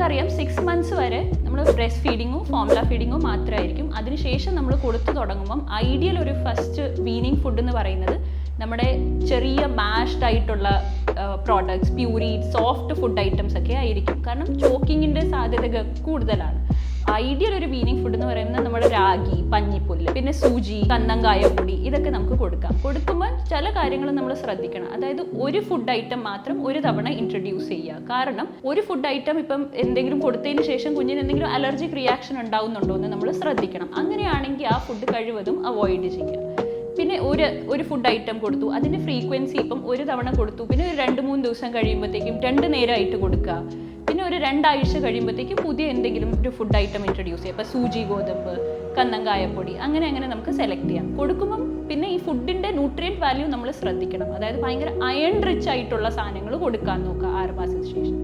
നമുക്കറിയാം 6 months വരെ നമ്മൾ ബ്രസ്റ്റ് ഫീഡിങ്ങോ ഫോർമുല ഫീഡിങ്ങോ മാത്രമായിരിക്കും. അതിനുശേഷം നമ്മൾ കൊടുത്തു തുടങ്ങുമ്പം ഐഡിയൽ ഒരു ഫസ്റ്റ് വീനിങ് ഫുഡ് എന്ന് പറയുന്നത് നമ്മുടെ ചെറിയ മാഷ്ഡ് ആയിട്ടുള്ള products, puree, soft food items ഒക്കെ ആയിരിക്കും. കാരണം ചോക്കിങ്ങിൻ്റെ സാധ്യത കൂടുതലാണ്. ഐഡിയൽ ഒരു വീനിങ് ഫുഡ് എന്ന് പറയുന്നത് നമ്മുടെ രാഗി, പഞ്ഞിപ്പുല്ല്, പിന്നെ സൂചി, കന്നങ്കായപ്പൊടി, ഇതൊക്കെ നമുക്ക് കൊടുക്കുമ്പോൾ ചില കാര്യങ്ങൾ നമ്മൾ ശ്രദ്ധിക്കണം. അതായത് ഒരു ഫുഡ് ഐറ്റം മാത്രം ഒരു തവണ ഇൻട്രൊഡ്യൂസ് ചെയ്യുക. കാരണം ഒരു ഫുഡ് ഐറ്റം ഇപ്പം എന്തെങ്കിലും കൊടുത്തതിന് ശേഷം കുഞ്ഞിന് എന്തെങ്കിലും അലർജിക് റിയാക്ഷൻ ഉണ്ടാവുന്നുണ്ടോ എന്ന് നമ്മൾ ശ്രദ്ധിക്കണം. അങ്ങനെയാണെങ്കിൽ ആ ഫുഡ് കഴിവതും അവോയ്ഡ് ചെയ്യുക. പിന്നെ ഒരു ഫുഡ് ഐറ്റം കൊടുത്തു, അതിൻ്റെ ഫ്രീക്വൻസി ഇപ്പം ഒരു തവണ കൊടുത്തു, പിന്നെ ഒരു 2-3 ദിവസം കഴിയുമ്പോഴത്തേക്കും 2 നേരമായിട്ട് കൊടുക്കുക. പിന്നെ ഒരു 2 ആഴ്ച കഴിയുമ്പോഴത്തേക്കും പുതിയ എന്തെങ്കിലും ഒരു ഫുഡ് ഐറ്റം ഇൻട്രൊഡ്യൂസ് ചെയ്യുക. ഇപ്പോൾ സൂചി, ഗോതമ്പ്, കന്നങ്കായപ്പൊടി, അങ്ങനെ നമുക്ക് സെലക്ട് ചെയ്യാം. കൊടുക്കുമ്പം പിന്നെ ഈ ഫുഡിൻ്റെ ന്യൂട്രിയൻറ്റ് വാല്യൂ നമ്മൾ ശ്രദ്ധിക്കണം. അതായത് ഭയങ്കര അയൺ റിച്ച് ആയിട്ടുള്ള സാധനങ്ങൾ കൊടുക്കാൻ നോക്കുക 6 മാസത്തിന് ശേഷം.